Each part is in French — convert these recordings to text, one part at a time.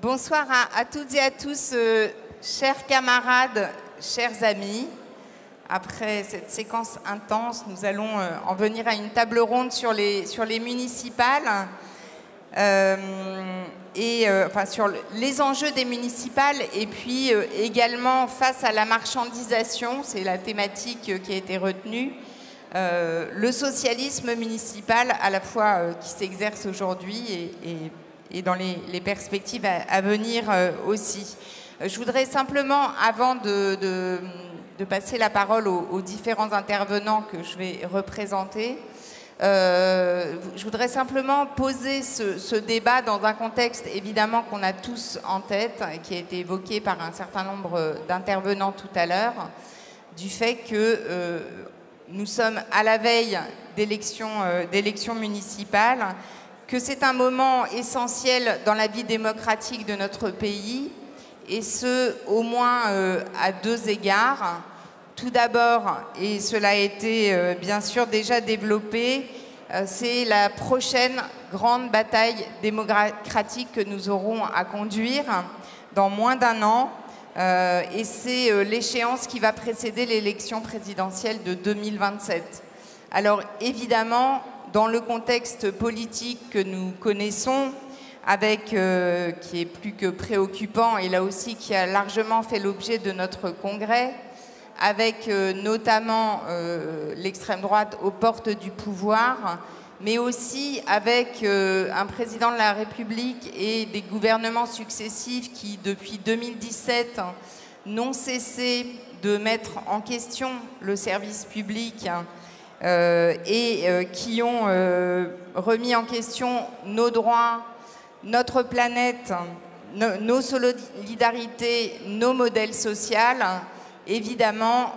Bonsoir à toutes et à tous, chers camarades, chers amis. Après cette séquence intense, nous allons en venir à une table ronde sur les municipales enfin sur les enjeux des municipales et puis également face à la marchandisation, c'est la thématique qui a été retenue. Le socialisme municipal à la fois qui s'exerce aujourd'hui et dans les perspectives à venir aussi. Je voudrais simplement, avant de passer la parole aux différents intervenants que je vais représenter, je voudrais simplement poser ce débat dans un contexte évidemment qu'on a tous en tête, qui a été évoqué par un certain nombre d'intervenants tout à l'heure, du fait que nous sommes à la veille d'élections municipales, que c'est un moment essentiel dans la vie démocratique de notre pays, et ce, au moins à deux égards. Tout d'abord, et cela a été bien sûr déjà développé, c'est la prochaine grande bataille démocratique que nous aurons à conduire dans moins d'un an, et c'est l'échéance qui va précéder l'élection présidentielle de 2027. Alors évidemment, dans le contexte politique que nous connaissons, avec qui est plus que préoccupant et là aussi qui a largement fait l'objet de notre congrès, avec notamment l'extrême droite aux portes du pouvoir, mais aussi avec un président de la République et des gouvernements successifs qui, depuis 2017, n'ont cessé de mettre en question le service public et qui ont remis en question nos droits, notre planète, nos solidarités, nos modèles sociaux. Évidemment,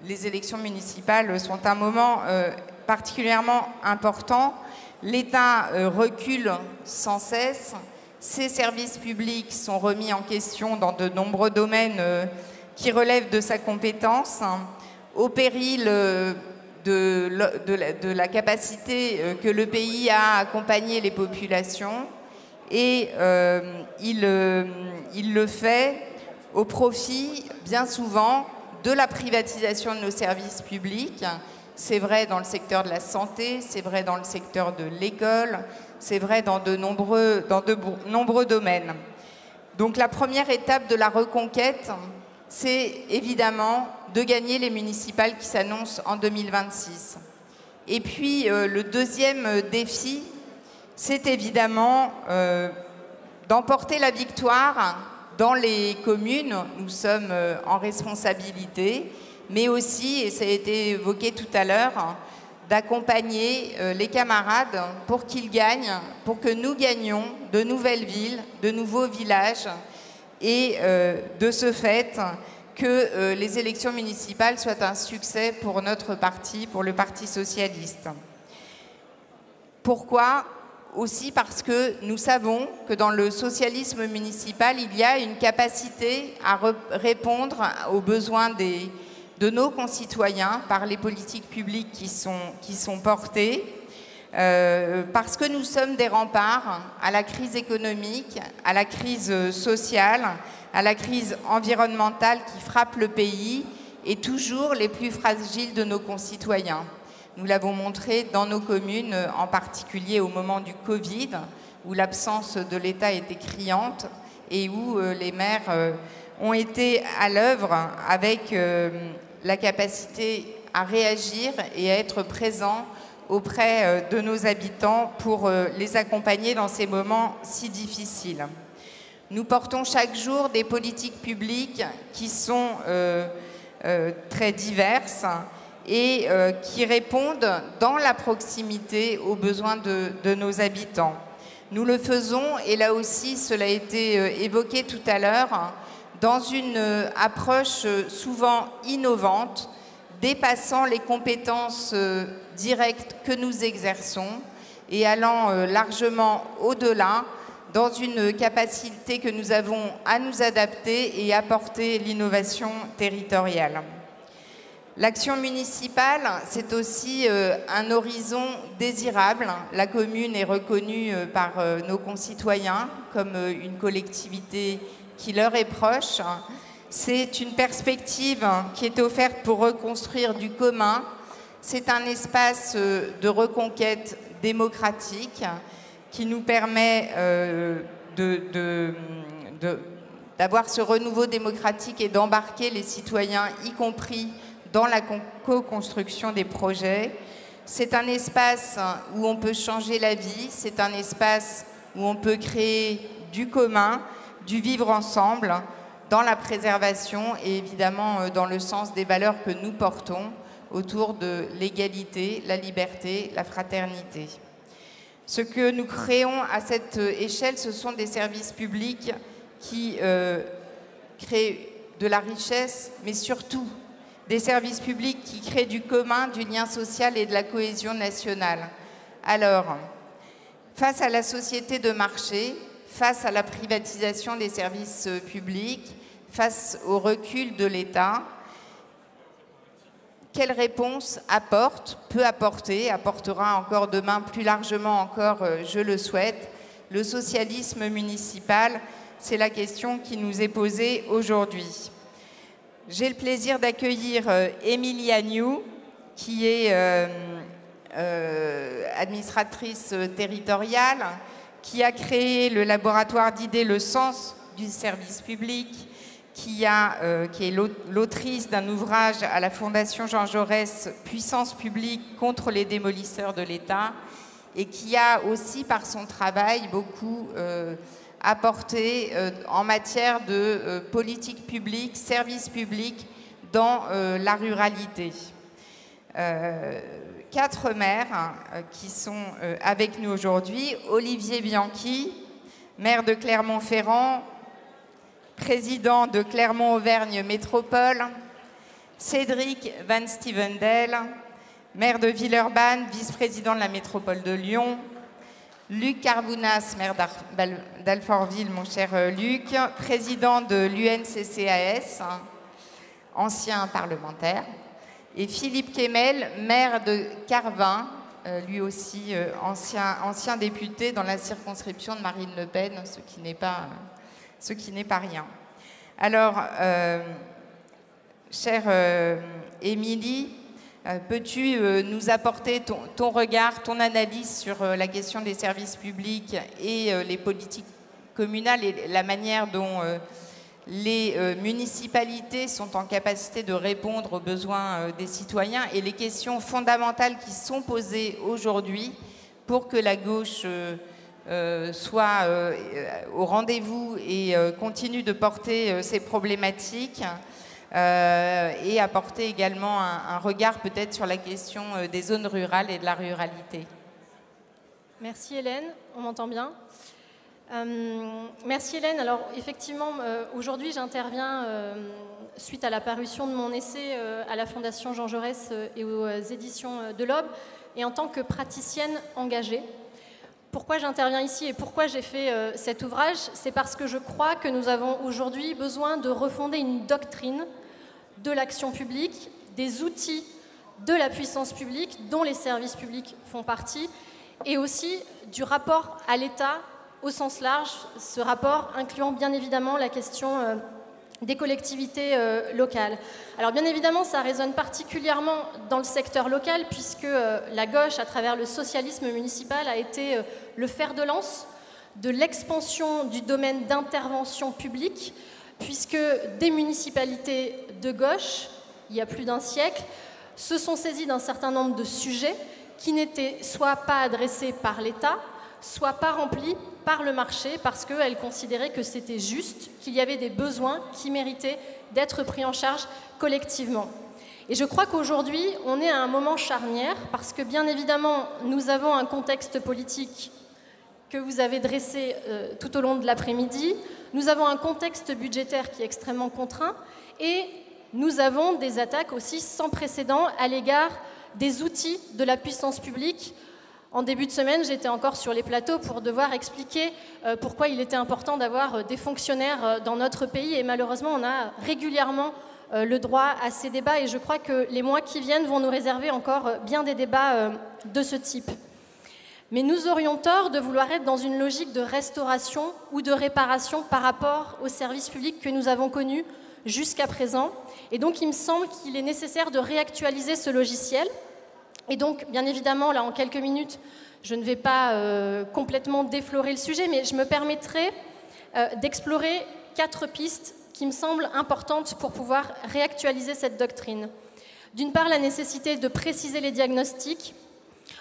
les élections municipales sont un moment particulièrement important. L'État recule sans cesse. Ses services publics sont remis en question dans de nombreux domaines qui relèvent de sa compétence, au péril de la capacité que le pays a à accompagner les populations. Et il le fait au profit, bien souvent, de la privatisation de nos services publics. C'est vrai dans le secteur de la santé, c'est vrai dans le secteur de l'école, c'est vrai dans de nombreux domaines. Donc la première étape de la reconquête, c'est évidemment de gagner les municipales qui s'annoncent en 2026. Et puis le deuxième défi, c'est évidemment d'emporter la victoire dans les communes. Nous sommes en responsabilité, mais aussi, et ça a été évoqué tout à l'heure, d'accompagner les camarades pour qu'ils gagnent, pour que nous gagnions de nouvelles villes, de nouveaux villages, et de ce fait que les élections municipales soient un succès pour notre parti, pour le Parti socialiste. Pourquoi ? Aussi parce que nous savons que dans le socialisme municipal, il y a une capacité à répondre aux besoins de nos concitoyens par les politiques publiques qui sont portées, parce que nous sommes des remparts à la crise économique, à la crise sociale, à la crise environnementale qui frappe le pays et toujours les plus fragiles de nos concitoyens. Nous l'avons montré dans nos communes, en particulier au moment du Covid, où l'absence de l'État était criante et où les maires ont été à l'œuvre avec la capacité à réagir et à être présents auprès de nos habitants pour les accompagner dans ces moments si difficiles. Nous portons chaque jour des politiques publiques qui sont très diverses et qui répondent dans la proximité aux besoins de nos habitants. Nous le faisons, et là aussi cela a été évoqué tout à l'heure, dans une approche souvent innovante, dépassant les compétences directes que nous exerçons et allant largement au-delà, dans une capacité que nous avons à nous adapter et apporter l'innovation territoriale. L'action municipale, c'est aussi un horizon désirable. La commune est reconnue par nos concitoyens comme une collectivité qui leur est proche. C'est une perspective qui est offerte pour reconstruire du commun. C'est un espace de reconquête démocratique qui nous permet d'avoir ce renouveau démocratique et d'embarquer les citoyens, y compris dans la co-construction des projets. C'est un espace où on peut changer la vie, c'est un espace où on peut créer du commun, du vivre ensemble, dans la préservation et évidemment dans le sens des valeurs que nous portons autour de l'égalité, la liberté, la fraternité. Ce que nous créons à cette échelle, ce sont des services publics qui créent de la richesse, mais surtout des services publics qui créent du commun, du lien social et de la cohésion nationale. Alors, face à la société de marché, face à la privatisation des services publics, face au recul de l'État, quelle réponse apportera encore demain plus largement encore, je le souhaite, le socialisme municipal? C'est la question qui nous est posée aujourd'hui. J'ai le plaisir d'accueillir Émilie Agnew, qui est administratrice territoriale, qui a créé le laboratoire d'idées Le Sens du service public, qui est l'autrice d'un ouvrage à la Fondation Jean Jaurès, Puissance publique contre les démolisseurs de l'État, et qui a aussi, par son travail, beaucoup apporté en matière de politique publique, service public dans la ruralité. 4 maires qui sont avec nous aujourd'hui. Olivier Bianchi, maire de Clermont-Ferrand, président de Clermont-Auvergne Métropole. Cédric Van Stevendel, maire de Villeurbanne, vice-président de la métropole de Lyon. Luc Carbounas, maire d'Alfortville, mon cher Luc, président de l'UNCCAS, ancien parlementaire. Et Philippe Kemel, maire de Carvin, lui aussi ancien député dans la circonscription de Marine Le Pen, ce qui n'est pas rien. Alors, chère Émilie, peux-tu nous apporter ton regard, ton analyse sur la question des services publics et les politiques communales et la manière dont les municipalités sont en capacité de répondre aux besoins des citoyens et les questions fondamentales qui sont posées aujourd'hui pour que la gauche soit au rendez-vous et continue de porter ces problématiques et apporter également un regard peut-être sur la question des zones rurales et de la ruralité. Merci Hélène, on m'entend bien. Merci Hélène. Alors effectivement, aujourd'hui j'interviens suite à la parution de mon essai à la Fondation Jean Jaurès et aux éditions de l'Aube et en tant que praticienne engagée. Pourquoi j'interviens ici et pourquoi j'ai fait cet ouvrage? C'est parce que je crois que nous avons aujourd'hui besoin de refonder une doctrine de l'action publique, des outils de la puissance publique dont les services publics font partie et aussi du rapport à l'État au sens large, ce rapport incluant bien évidemment la question des collectivités locales. Alors bien évidemment, ça résonne particulièrement dans le secteur local puisque la gauche, à travers le socialisme municipal, a été le fer de lance de l'expansion du domaine d'intervention publique puisque des municipalités de gauche, il y a plus d'un siècle, se sont saisies d'un certain nombre de sujets qui n'étaient soit pas adressés par l'État, soit pas remplis par le marché parce qu'elles considéraient que c'était juste, qu'il y avait des besoins qui méritaient d'être pris en charge collectivement. Et je crois qu'aujourd'hui, on est à un moment charnière parce que bien évidemment, nous avons un contexte politique que vous avez dressé tout au long de l'après-midi. Nous avons un contexte budgétaire qui est extrêmement contraint et nous avons des attaques aussi sans précédent à l'égard des outils de la puissance publique. En début de semaine, j'étais encore sur les plateaux pour devoir expliquer pourquoi il était important d'avoir des fonctionnaires dans notre pays et malheureusement, on a régulièrement le droit à ces débats et je crois que les mois qui viennent vont nous réserver encore bien des débats de ce type. Mais nous aurions tort de vouloir être dans une logique de restauration ou de réparation par rapport aux services publics que nous avons connus jusqu'à présent. Et donc, il me semble qu'il est nécessaire de réactualiser ce logiciel. Et donc, bien évidemment, là, en quelques minutes, je ne vais pas complètement déflorer le sujet, mais je me permettrai d'explorer 4 pistes qui me semblent importantes pour pouvoir réactualiser cette doctrine. D'une part, la nécessité de préciser les diagnostics,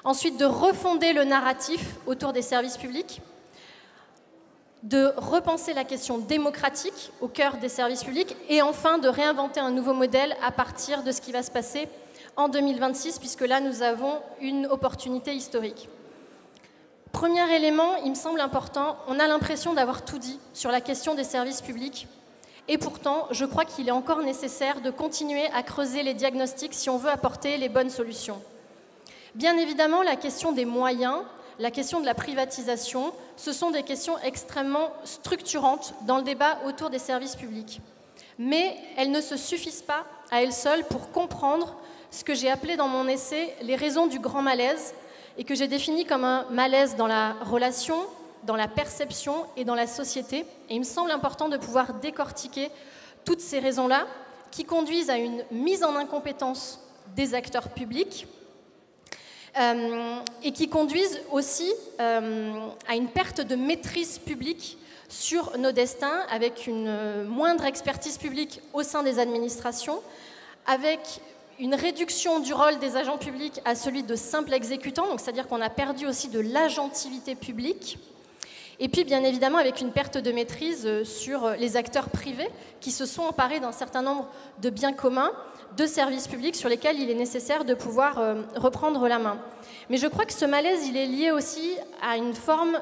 ensuite de refonder le narratif autour des services publics, de repenser la question démocratique au cœur des services publics et enfin de réinventer un nouveau modèle à partir de ce qui va se passer en 2026, puisque là, nous avons une opportunité historique. Premier élément, il me semble important, on a l'impression d'avoir tout dit sur la question des services publics. Et pourtant, je crois qu'il est encore nécessaire de continuer à creuser les diagnostics si on veut apporter les bonnes solutions. Bien évidemment, la question des moyens, la question de la privatisation, ce sont des questions extrêmement structurantes dans le débat autour des services publics. Mais elles ne se suffisent pas à elles seules pour comprendre ce que j'ai appelé dans mon essai les raisons du grand malaise et que j'ai défini comme un malaise dans la relation, dans la perception et dans la société. Et il me semble important de pouvoir décortiquer toutes ces raisons-là qui conduisent à une mise en incompétence des acteurs publics et qui conduisent aussi à une perte de maîtrise publique sur nos destins, avec une moindre expertise publique au sein des administrations, avec une réduction du rôle des agents publics à celui de simples exécutants, donc c'est-à-dire qu'on a perdu aussi de l'agentivité publique, et puis bien évidemment avec une perte de maîtrise sur les acteurs privés qui se sont emparés d'un certain nombre de biens communs, de services publics sur lesquels il est nécessaire de pouvoir reprendre la main. Mais je crois que ce malaise, il est lié aussi à une forme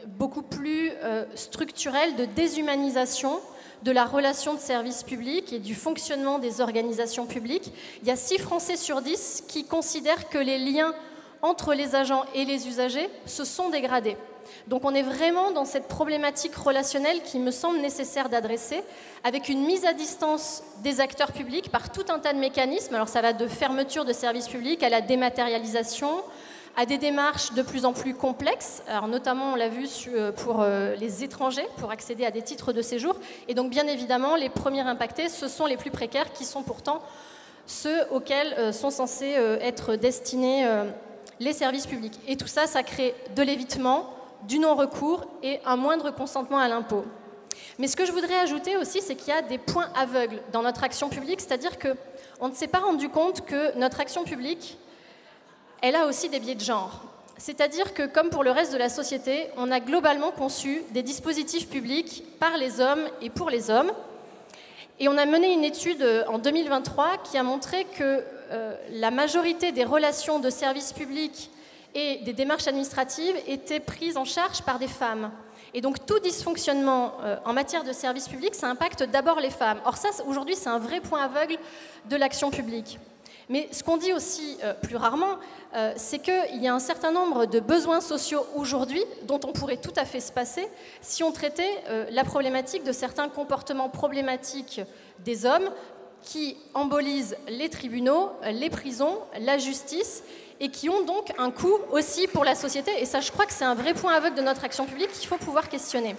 beaucoup plus structurelle de déshumanisation de la relation de service public et du fonctionnement des organisations publiques. Il y a 6 Français sur 10 qui considèrent que les liens entre les agents et les usagers se sont dégradés. Donc on est vraiment dans cette problématique relationnelle qui me semble nécessaire d'adresser, avec une mise à distance des acteurs publics par tout un tas de mécanismes. Alors ça va de fermeture de services publics à la dématérialisation, à des démarches de plus en plus complexes, alors notamment on l'a vu pour les étrangers, pour accéder à des titres de séjour. Et donc bien évidemment, les premiers impactés, ce sont les plus précaires, qui sont pourtant ceux auxquels sont censés être destinés les services publics. Et tout ça, ça crée de l'évitement, du non-recours et un moindre consentement à l'impôt. Mais ce que je voudrais ajouter aussi, c'est qu'il y a des points aveugles dans notre action publique, c'est-à-dire qu'on ne s'est pas rendu compte que notre action publique, elle a aussi des biais de genre. C'est-à-dire que, comme pour le reste de la société, on a globalement conçu des dispositifs publics par les hommes et pour les hommes. Et on a mené une étude en 2023 qui a montré que la majorité des relations de services publics et des démarches administratives étaient prises en charge par des femmes. Et donc tout dysfonctionnement en matière de services publics, ça impacte d'abord les femmes. Or ça, aujourd'hui, c'est un vrai point aveugle de l'action publique. Mais ce qu'on dit aussi plus rarement, c'est qu'il y a un certain nombre de besoins sociaux aujourd'hui dont on pourrait tout à fait se passer si on traitait la problématique de certains comportements problématiques des hommes qui embolisent les tribunaux, les prisons, la justice et qui ont donc un coût aussi pour la société. Et ça, je crois que c'est un vrai point aveugle de notre action publique qu'il faut pouvoir questionner.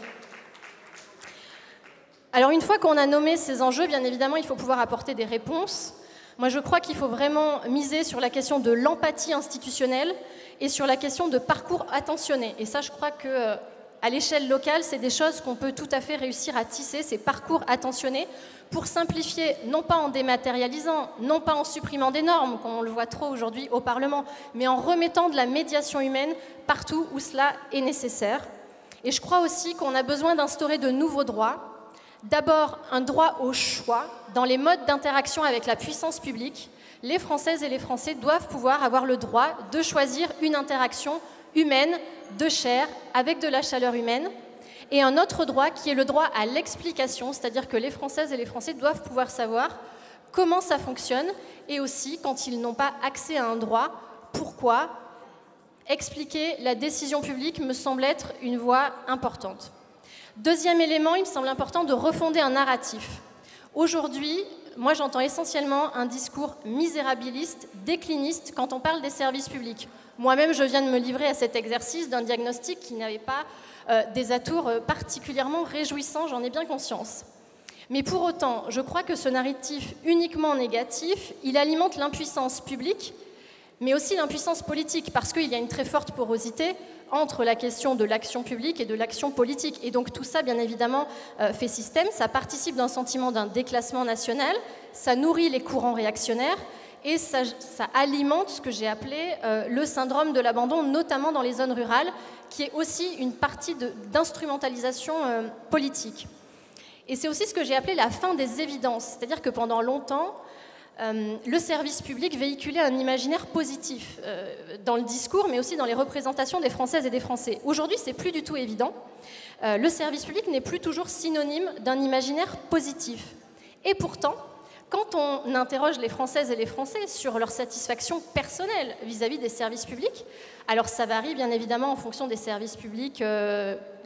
Alors une fois qu'on a nommé ces enjeux, bien évidemment, il faut pouvoir apporter des réponses. Moi, je crois qu'il faut vraiment miser sur la question de l'empathie institutionnelle et sur la question de parcours attentionné. Et ça, je crois qu'à l'échelle locale, c'est des choses qu'on peut tout à fait réussir à tisser, ces parcours attentionnés, pour simplifier, non pas en dématérialisant, non pas en supprimant des normes, comme on le voit trop aujourd'hui au Parlement, mais en remettant de la médiation humaine partout où cela est nécessaire. Et je crois aussi qu'on a besoin d'instaurer de nouveaux droits. D'abord, un droit au choix dans les modes d'interaction avec la puissance publique. Les Françaises et les Français doivent pouvoir avoir le droit de choisir une interaction humaine, de chair, avec de la chaleur humaine. Et un autre droit qui est le droit à l'explication, c'est-à-dire que les Françaises et les Français doivent pouvoir savoir comment ça fonctionne et aussi, quand ils n'ont pas accès à un droit, pourquoi. Expliquer la décision publique me semble être une voie importante. Deuxième élément, il me semble important de refonder un narratif. Aujourd'hui, moi j'entends essentiellement un discours misérabiliste, décliniste quand on parle des services publics. Moi-même, je viens de me livrer à cet exercice d'un diagnostic qui n'avait pas des atours particulièrement réjouissants, j'en ai bien conscience. Mais pour autant, je crois que ce narratif uniquement négatif, il alimente l'impuissance publique, mais aussi l'impuissance politique, parce qu'il y a une très forte porosité entre la question de l'action publique et de l'action politique. Et donc tout ça, bien évidemment, fait système, ça participe d'un sentiment d'un déclassement national, ça nourrit les courants réactionnaires, et ça alimente ce que j'ai appelé le syndrome de l'abandon, notamment dans les zones rurales, qui est aussi une partie d'instrumentalisation politique. Et c'est aussi ce que j'ai appelé la fin des évidences, c'est-à-dire que pendant longtemps, le service public véhiculait un imaginaire positif dans le discours, mais aussi dans les représentations des Françaises et des Français. Aujourd'hui, c'est plus du tout évident. Le service public n'est plus toujours synonyme d'un imaginaire positif. Et pourtant, quand on interroge les Françaises et les Français sur leur satisfaction personnelle vis-à-vis des services publics, alors ça varie bien évidemment en fonction des services publics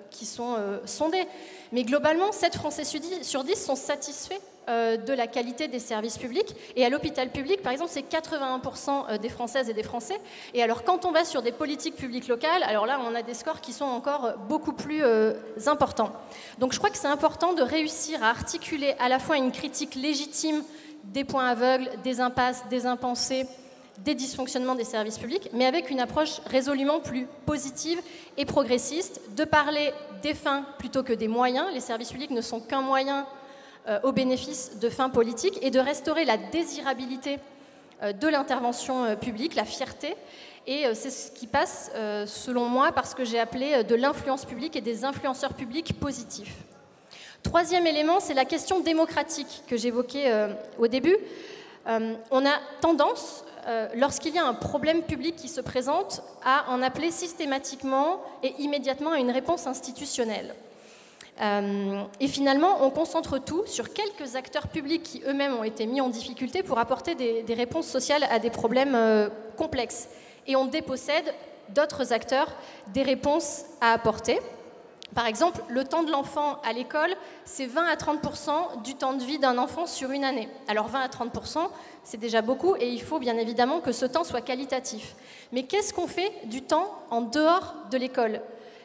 qui sont sondés, mais globalement, 7 Français sur 10 sont satisfaits de la qualité des services publics. Et à l'hôpital public, par exemple, c'est 81% des Françaises et des Français. Et alors, quand on va sur des politiques publiques locales, alors là, on a des scores qui sont encore beaucoup plus importants. Donc, je crois que c'est important de réussir à articuler à la fois une critique légitime des points aveugles, des impasses, des impensés, des dysfonctionnements des services publics, mais avec une approche résolument plus positive et progressiste, de parler des fins plutôt que des moyens. Les services publics ne sont qu'un moyen au bénéfice de fins politiques, et de restaurer la désirabilité de l'intervention publique, la fierté. Et c'est ce qui passe, selon moi, par ce que j'ai appelé de l'influence publique et des influenceurs publics positifs. Troisième élément, c'est la question démocratique que j'évoquais au début. On a tendance, lorsqu'il y a un problème public qui se présente, à en appeler systématiquement et immédiatement à une réponse institutionnelle. Et finalement, on concentre tout sur quelques acteurs publics qui eux-mêmes ont été mis en difficulté pour apporter des réponses sociales à des problèmes complexes. Et on dépossède d'autres acteurs des réponses à apporter. Par exemple, le temps de l'enfant à l'école, c'est 20 à 30% du temps de vie d'un enfant sur une année. Alors 20 à 30%, c'est déjà beaucoup, et il faut bien évidemment que ce temps soit qualitatif. Mais qu'est-ce qu'on fait du temps en dehors de l'école ?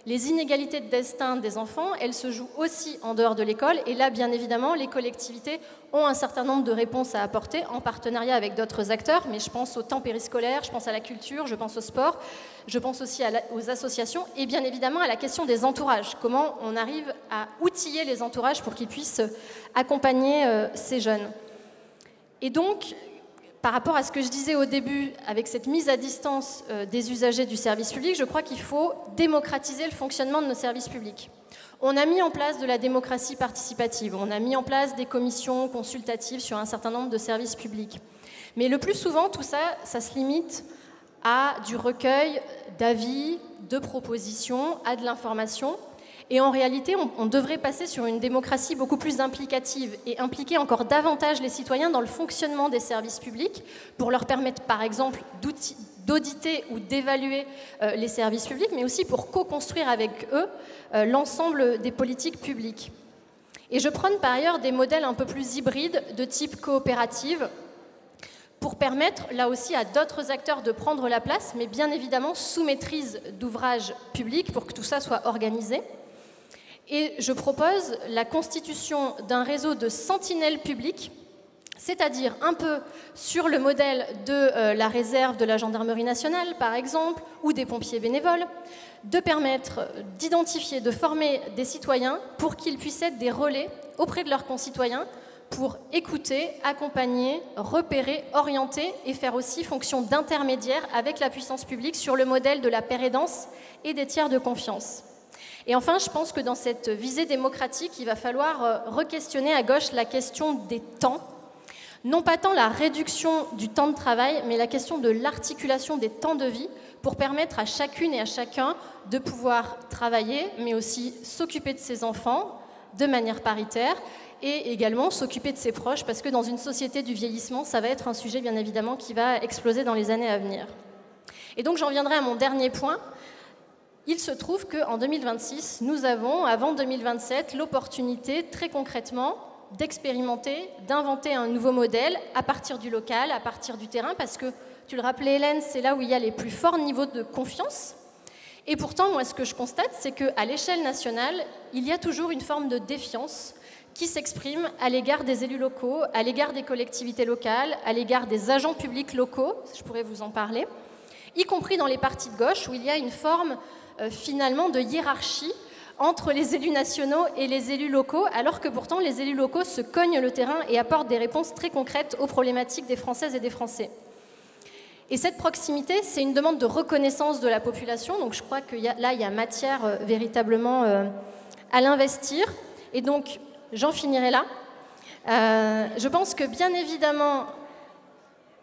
Les inégalités de destin des enfants, elles se jouent aussi en dehors de l'école. Et là, bien évidemment, les collectivités ont un certain nombre de réponses à apporter en partenariat avec d'autres acteurs. Mais je pense au temps périscolaire, je pense à la culture, je pense au sport, je pense aussi aux associations et bien évidemment à la question des entourages. Comment on arrive à outiller les entourages pour qu'ils puissent accompagner ces jeunes. Et donc, par rapport à ce que je disais au début, avec cette mise à distance des usagers du service public, je crois qu'il faut démocratiser le fonctionnement de nos services publics. On a mis en place de la démocratie participative, on a mis en place des commissions consultatives sur un certain nombre de services publics. Mais le plus souvent, tout ça, ça se limite à du recueil d'avis, de propositions, à de l'information. Et en réalité, on devrait passer sur une démocratie beaucoup plus implicative et impliquer encore davantage les citoyens dans le fonctionnement des services publics pour leur permettre, par exemple, d'auditer ou d'évaluer les services publics, mais aussi pour co-construire avec eux l'ensemble des politiques publiques. Et je prône par ailleurs des modèles un peu plus hybrides de type coopérative pour permettre là aussi à d'autres acteurs de prendre la place, mais bien évidemment sous maîtrise d'ouvrages publics pour que tout ça soit organisé. Et je propose la constitution d'un réseau de sentinelles publiques, c'est-à-dire un peu sur le modèle de la réserve de la gendarmerie nationale, par exemple, ou des pompiers bénévoles, de permettre d'identifier, de former des citoyens pour qu'ils puissent être des relais auprès de leurs concitoyens pour écouter, accompagner, repérer, orienter et faire aussi fonction d'intermédiaire avec la puissance publique sur le modèle de la paire aidance et des tiers de confiance. Et enfin, je pense que dans cette visée démocratique, il va falloir re-questionner à gauche la question des temps. Non pas tant la réduction du temps de travail, mais la question de l'articulation des temps de vie pour permettre à chacune et à chacun de pouvoir travailler, mais aussi s'occuper de ses enfants de manière paritaire et également s'occuper de ses proches, parce que dans une société du vieillissement, ça va être un sujet bien évidemment qui va exploser dans les années à venir. Et donc j'en viendrai à mon dernier point. Il se trouve qu'en 2026, nous avons, avant 2027, l'opportunité, très concrètement, d'expérimenter, d'inventer un nouveau modèle à partir du local, à partir du terrain, parce que, tu le rappelais Hélène, c'est là où il y a les plus forts niveaux de confiance. Et pourtant, moi, ce que je constate, c'est qu'à l'échelle nationale, il y a toujours une forme de défiance qui s'exprime à l'égard des élus locaux, à l'égard des collectivités locales, à l'égard des agents publics locaux, je pourrais vous en parler, y compris dans les partis de gauche, où il y a une forme, finalement, de hiérarchie entre les élus nationaux et les élus locaux, alors que pourtant les élus locaux se cognent le terrain et apportent des réponses très concrètes aux problématiques des Françaises et des Français. Et cette proximité, c'est une demande de reconnaissance de la population, donc je crois que là, il y a matière véritablement à l'investir. Et donc, j'en finirai là. Je pense que, bien évidemment,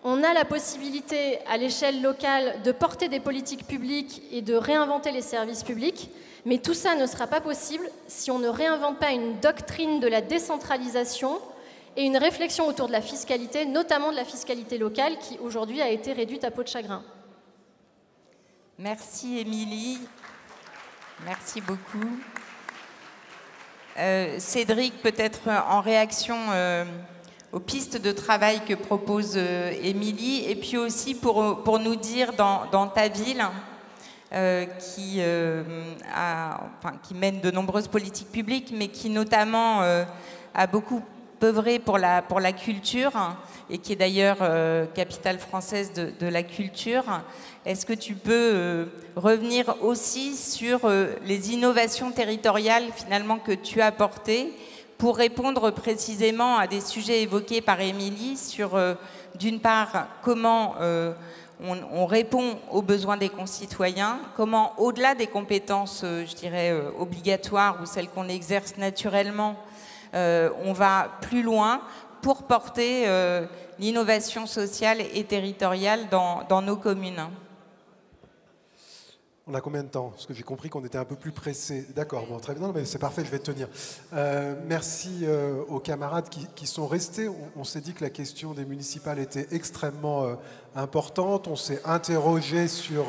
on a la possibilité, à l'échelle locale, de porter des politiques publiques et de réinventer les services publics, mais tout ça ne sera pas possible si on ne réinvente pas une doctrine de la décentralisation et une réflexion autour de la fiscalité, notamment de la fiscalité locale, qui aujourd'hui a été réduite à peau de chagrin. Merci Émilie. Merci beaucoup. Cédric, peut-être en réaction aux pistes de travail que propose Émilie, et puis aussi pour nous dire dans ta ville, qui mène de nombreuses politiques publiques, mais qui notamment a beaucoup œuvré pour la culture, et qui est d'ailleurs capitale française de la culture. Est-ce que tu peux revenir aussi sur les innovations territoriales finalement que tu as apportées pour répondre précisément à des sujets évoqués par Émilie sur, d'une part, comment on répond aux besoins des concitoyens, comment, au-delà des compétences, je dirais, obligatoires ou celles qu'on exerce naturellement, on va plus loin pour porter l'innovation sociale et territoriale dans nos communes. On a combien de temps? Parce que j'ai compris qu'on était un peu plus pressé. D'accord, bon, très bien, non, mais c'est parfait, je vais tenir. Merci aux camarades qui sont restés. On s'est dit que la question des municipales était extrêmement importante. On s'est interrogé sur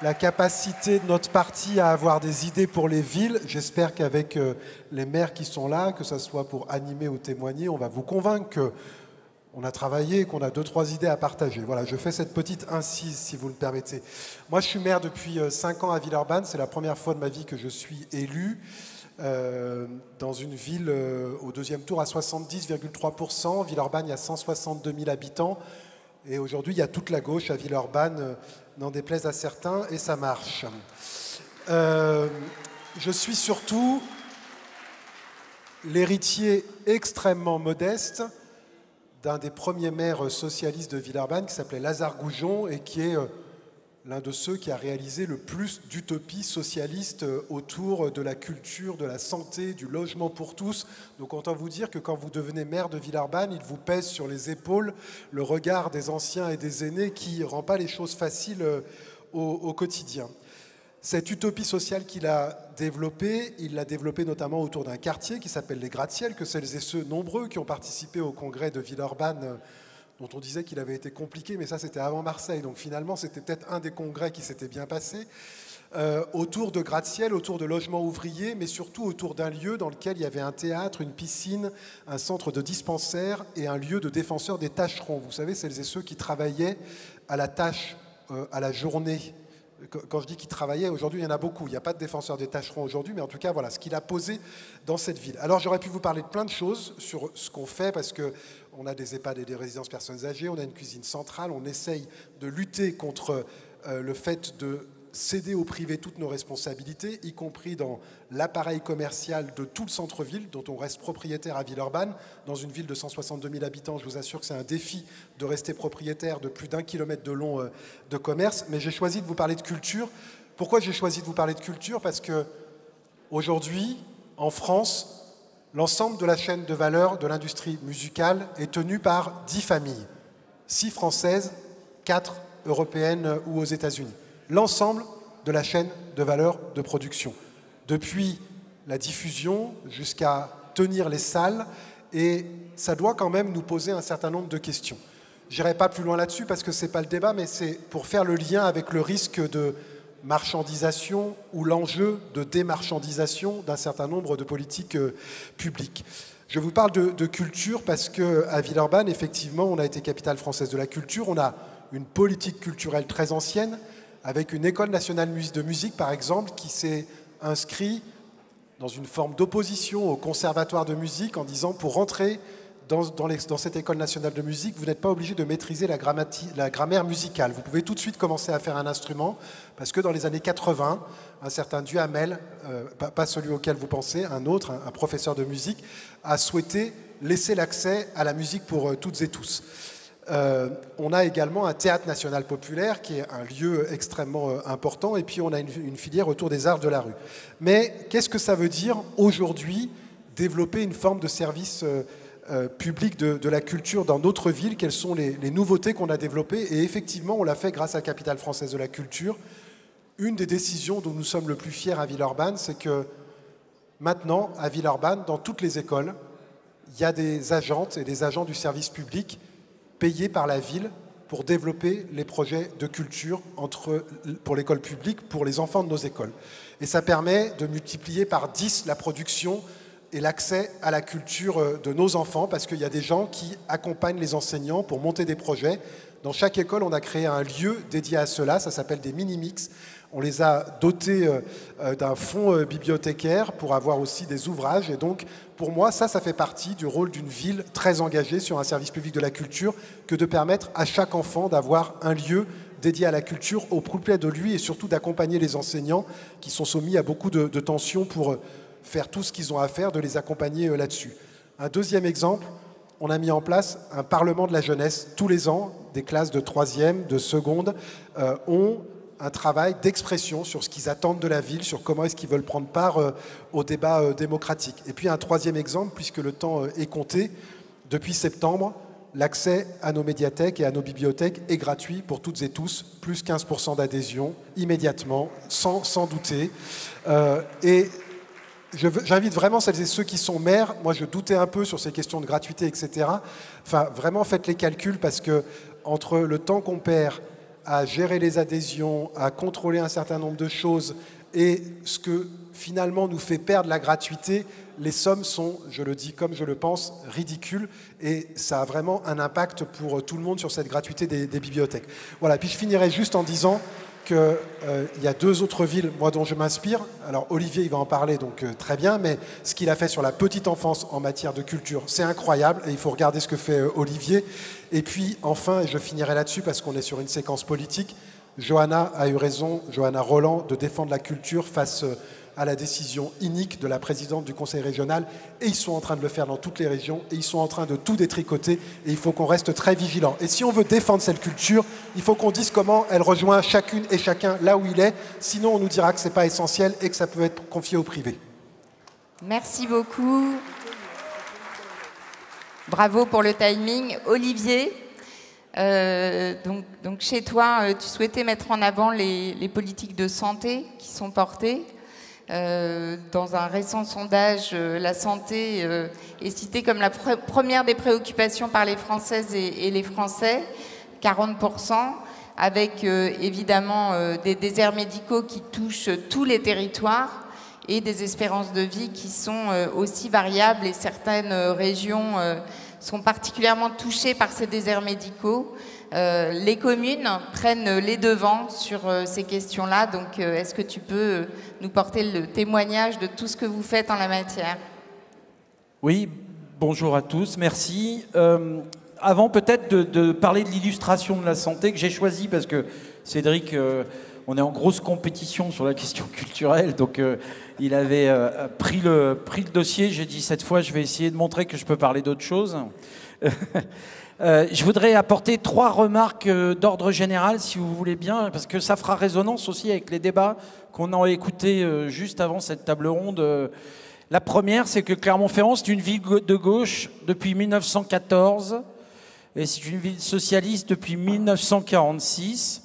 la capacité de notre parti à avoir des idées pour les villes. J'espère qu'avec les maires qui sont là, que ce soit pour animer ou témoigner, on va vous convaincre qu'on a travaillé, qu'on a 2-3 idées à partager. Voilà, je fais cette petite incise, si vous le permettez. Moi, je suis maire depuis 5 ans à Villeurbanne. C'est la première fois de ma vie que je suis élu dans une ville au deuxième tour à 70,3%. Villeurbanne, il y a 162 000 habitants. Et aujourd'hui, il y a toute la gauche à Villeurbanne, n'en déplaise à certains, et ça marche. Je suis surtout l'héritier extrêmement modeste d'un des premiers maires socialistes de Villeurbanne qui s'appelait Lazare Goujon et qui est l'un de ceux qui a réalisé le plus d'utopies socialistes autour de la culture, de la santé, du logement pour tous. Donc autant vous dire que quand vous devenez maire de Villeurbanne, il vous pèse sur les épaules le regard des anciens et des aînés qui ne rend pas les choses faciles au quotidien. Cette utopie sociale qu'il a développée, il l'a développée notamment autour d'un quartier qui s'appelle les Gratte-Ciel, que celles et ceux nombreux qui ont participé au congrès de Villeurbanne, dont on disait qu'il avait été compliqué, mais ça c'était avant Marseille, donc finalement c'était peut-être un des congrès qui s'était bien passé, autour de gratte-ciel, autour de logements ouvriers, mais surtout autour d'un lieu dans lequel il y avait un théâtre, une piscine, un centre de dispensaire et un lieu de défenseurs des tâcherons. Vous savez, celles et ceux qui travaillaient à la tâche, à la journée. Quand je dis qu'il travaillait, aujourd'hui il y en a beaucoup. Il n'y a pas de défenseur des tâcherons aujourd'hui, mais en tout cas voilà ce qu'il a posé dans cette ville. Alors j'aurais pu vous parler de plein de choses sur ce qu'on fait, parce qu'on a des EHPAD et des résidences personnes âgées, on a une cuisine centrale, on essaye de lutter contre le fait de céder au privé toutes nos responsabilités, y compris dans l'appareil commercial de tout le centre-ville, dont on reste propriétaire à Villeurbanne. Dans une ville de 162 000 habitants, je vous assure que c'est un défi de rester propriétaire de plus d'1 kilomètre de long de commerce. Mais j'ai choisi de vous parler de culture. Pourquoi j'ai choisi de vous parler de culture? Parce que aujourd'hui, en France, l'ensemble de la chaîne de valeur de l'industrie musicale est tenue par 10 familles. 6 françaises, 4 européennes ou aux États-Unis. L'ensemble de la chaîne de valeur de production, depuis la diffusion jusqu'à tenir les salles, et ça doit quand même nous poser un certain nombre de questions. Je n'irai pas plus loin là-dessus parce que ce n'est pas le débat, mais c'est pour faire le lien avec le risque de marchandisation ou l'enjeu de démarchandisation d'un certain nombre de politiques publiques. Je vous parle de culture parce qu'à Villeurbanne, effectivement, on a été capitale française de la culture. On a une politique culturelle très ancienne, avec une école nationale de musique, par exemple, qui s'est inscrite dans une forme d'opposition au conservatoire de musique en disant, pour rentrer dans cette école nationale de musique, vous n'êtes pas obligé de maîtriser la grammaire musicale. Vous pouvez tout de suite commencer à faire un instrument, parce que dans les années 80, un certain Duhamel, pas celui auquel vous pensez, un autre, un professeur de musique, a souhaité laisser l'accès à la musique pour toutes et tous. On a également un théâtre national populaire qui est un lieu extrêmement important, et puis on a une filière autour des arts de la rue. Mais qu'est-ce que ça veut dire aujourd'hui développer une forme de service public de la culture dans notre ville? Quelles sont les nouveautés qu'on a développées? Et effectivement, on l'a fait grâce à la capitale française de la culture. Une des décisions dont nous sommes le plus fiers à Villeurbanne, c'est que maintenant, à Villeurbanne, dans toutes les écoles, il y a des agentes et des agents du service public payés par la ville pour développer les projets de culture pour l'école publique, pour les enfants de nos écoles. Et ça permet de multiplier par 10 la production et l'accès à la culture de nos enfants, parce qu'il y a des gens qui accompagnent les enseignants pour monter des projets. Dans chaque école, on a créé un lieu dédié à cela, ça s'appelle des mini-mix. On les a dotés d'un fonds bibliothécaire pour avoir aussi des ouvrages. Et donc, pour moi, ça fait partie du rôle d'une ville très engagée sur un service public de la culture, que de permettre à chaque enfant d'avoir un lieu dédié à la culture au plus près de lui, et surtout d'accompagner les enseignants qui sont soumis à beaucoup de tensions pour faire tout ce qu'ils ont à faire, de les accompagner là-dessus. Un deuxième exemple, on a mis en place un parlement de la jeunesse. Tous les ans, des classes de 3e, de seconde ont un travail d'expression sur ce qu'ils attendent de la ville, sur comment est-ce qu'ils veulent prendre part au débat démocratique. Et puis un troisième exemple, puisque le temps est compté, depuis septembre, l'accès à nos médiathèques et à nos bibliothèques est gratuit pour toutes et tous, plus 15% d'adhésion immédiatement, sans douter. Et j'invite vraiment celles et ceux qui sont maires, moi je doutais un peu sur ces questions de gratuité, etc. Enfin, vraiment faites les calculs, parce que entre le temps qu'on perd à gérer les adhésions, à contrôler un certain nombre de choses, et ce que finalement nous fait perdre la gratuité, les sommes sont, je le dis comme je le pense, ridicules, et ça a vraiment un impact pour tout le monde sur cette gratuité des bibliothèques. Voilà, puis je finirai juste en disant qu'il y a 2 autres villes, moi, dont je m'inspire. Alors Olivier, il va en parler, donc très bien, mais ce qu'il a fait sur la petite enfance en matière de culture, c'est incroyable, et il faut regarder ce que fait Olivier. Et puis enfin, et je finirai là-dessus parce qu'on est sur une séquence politique, Johanna a eu raison, Johanna Roland, de défendre la culture face à la décision inique de la présidente du conseil régional, et ils sont en train de le faire dans toutes les régions, et ils sont en train de tout détricoter, et il faut qu'on reste très vigilants. Et si on veut défendre cette culture, il faut qu'on dise comment elle rejoint chacune et chacun là où il est, sinon on nous dira que ce n'est pas essentiel et que ça peut être confié au privé. Merci beaucoup. Bravo pour le timing. Olivier, donc chez toi, tu souhaitais mettre en avant les politiques de santé qui sont portées. Dans un récent sondage, la santé est citée comme la première des préoccupations par les Françaises et les Français, 40%, avec évidemment des déserts médicaux qui touchent tous les territoires et des espérances de vie qui sont aussi variables, et certaines régions sont particulièrement touchées par ces déserts médicaux. Les communes prennent les devants sur ces questions-là, donc est-ce que tu peux nous porter le témoignage de tout ce que vous faites en la matière? Oui, bonjour à tous, merci. Avant peut-être de parler de l'illustration de la santé que j'ai choisie, parce que Cédric, on est en grosse compétition sur la question culturelle, donc il avait pris le dossier. J'ai dit cette fois je vais essayer de montrer que je peux parler d'autre chose. Je voudrais apporter 3 remarques d'ordre général, si vous voulez bien, parce que ça fera résonance aussi avec les débats qu'on a écoutés juste avant cette table ronde. La première, c'est que Clermont-Ferrand, c'est une ville de gauche depuis 1914, et c'est une ville socialiste depuis 1946.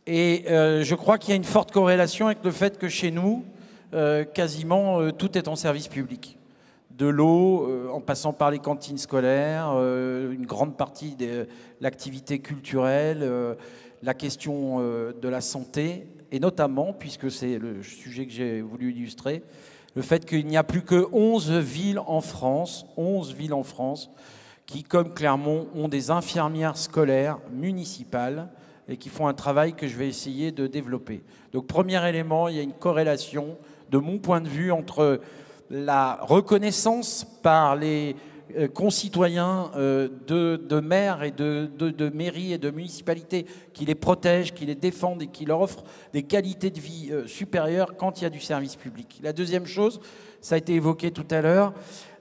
Et je crois qu'il y a une forte corrélation avec le fait que chez nous, quasiment tout est en service public. De l'eau, en passant par les cantines scolaires, une grande partie de l'activité culturelle, la question de la santé, et notamment, puisque c'est le sujet que j'ai voulu illustrer, le fait qu'il n'y a plus que 11 villes en France, qui, comme Clermont, ont des infirmières scolaires municipales et qui font un travail que je vais essayer de développer. Donc, premier élément, il y a une corrélation, de mon point de vue, entre la reconnaissance par les concitoyens de maires et de mairies et de municipalités qui les protègent, qui les défendent et qui leur offrent des qualités de vie supérieures quand il y a du service public. La deuxième chose, ça a été évoqué tout à l'heure,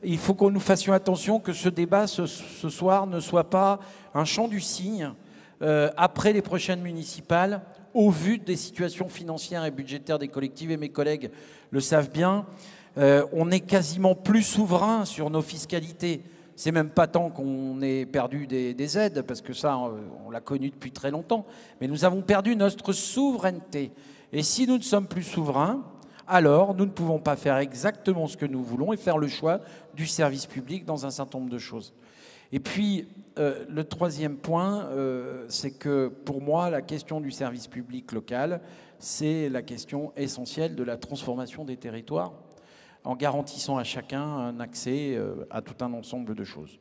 il faut que nous fassions attention que ce débat ce soir ne soit pas un chant du cygne après les prochaines municipales, au vu des situations financières et budgétaires des collectivités, et mes collègues le savent bien. On est quasiment plus souverain sur nos fiscalités. C'est même pas tant qu'on ait perdu des aides, parce que ça, on l'a connu depuis très longtemps. Mais nous avons perdu notre souveraineté. Et si nous ne sommes plus souverains, alors nous ne pouvons pas faire exactement ce que nous voulons et faire le choix du service public dans un certain nombre de choses. Et puis, le troisième point, c'est que pour moi, la question du service public local, c'est la question essentielle de la transformation des territoires, en garantissant à chacun un accès à tout un ensemble de choses.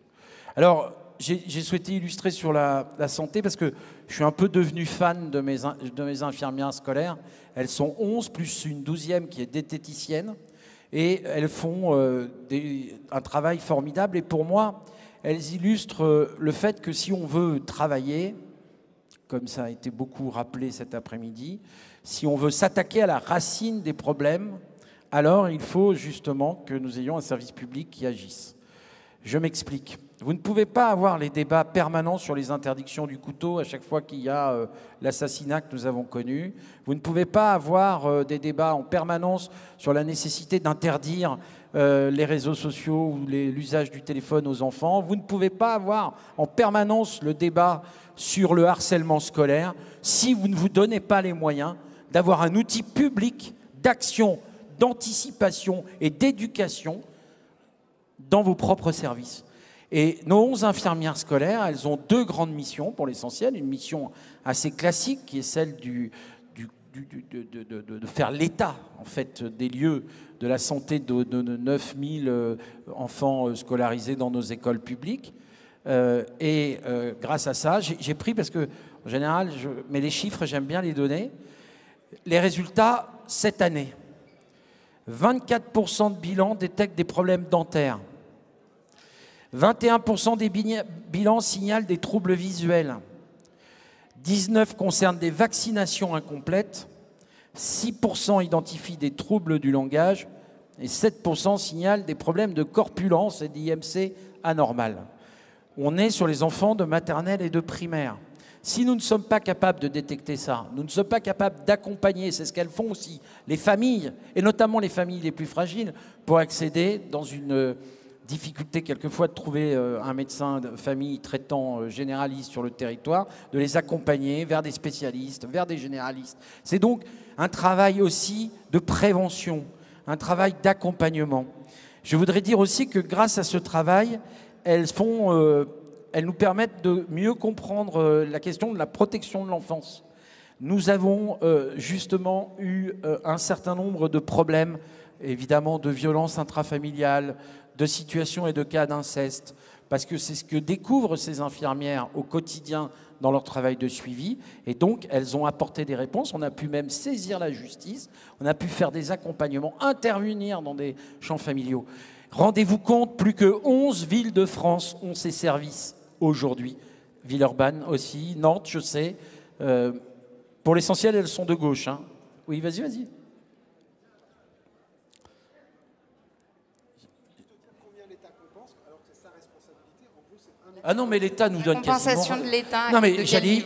Alors, j'ai souhaité illustrer sur la santé parce que je suis un peu devenu fan de mes infirmières scolaires. Elles sont 11, plus une 12e qui est diététicienne, et elles font un travail formidable. Et pour moi, elles illustrent le fait que si on veut travailler, comme ça a été beaucoup rappelé cet après-midi, si on veut s'attaquer à la racine des problèmes, alors il faut justement que nous ayons un service public qui agisse. Je m'explique. Vous ne pouvez pas avoir les débats permanents sur les interdictions du couteau à chaque fois qu'il y a l'assassinat que nous avons connu. Vous ne pouvez pas avoir des débats en permanence sur la nécessité d'interdire les réseaux sociaux ou l'usage du téléphone aux enfants. Vous ne pouvez pas avoir en permanence le débat sur le harcèlement scolaire si vous ne vous donnez pas les moyens d'avoir un outil public d'action, d'anticipation et d'éducation dans vos propres services. Et nos 11 infirmières scolaires, elles ont deux grandes missions pour l'essentiel. Une mission assez classique qui est celle de faire l'état en fait, des lieux de la santé de 9000 enfants scolarisés dans nos écoles publiques. Grâce à ça, j'ai pris, parce que en général, mais les chiffres, j'aime bien les donner, les résultats cette année. 24% de bilans détectent des problèmes dentaires. 21% des bilans signalent des troubles visuels. 19% concernent des vaccinations incomplètes. 6% identifient des troubles du langage. Et 7% signalent des problèmes de corpulence et d'IMC anormal. On est sur les enfants de maternelle et de primaire. Si nous ne sommes pas capables de détecter ça, nous ne sommes pas capables d'accompagner, c'est ce qu'elles font aussi, les familles, et notamment les familles les plus fragiles, pour accéder dans une difficulté quelquefois de trouver un médecin de famille traitant généraliste sur le territoire, de les accompagner vers des spécialistes, vers des généralistes. C'est donc un travail aussi de prévention, un travail d'accompagnement. Je voudrais dire aussi que grâce à ce travail, elles nous permettent de mieux comprendre la question de la protection de l'enfance. Nous avons justement eu un certain nombre de problèmes, évidemment de violences intrafamiliales, de situations et de cas d'inceste, parce que c'est ce que découvrent ces infirmières au quotidien dans leur travail de suivi, et donc elles ont apporté des réponses. On a pu même saisir la justice, on a pu faire des accompagnements, intervenir dans des champs familiaux. Rendez-vous compte, plus que 11 villes de France ont ces services aujourd'hui. Villeurbanne aussi, Nantes, je sais. Pour l'essentiel, elles sont de gauche. Hein. Oui, vas-y. Ah non, mais l'État nous donne quasiment... Compensation de l'État. Non, mais j'allais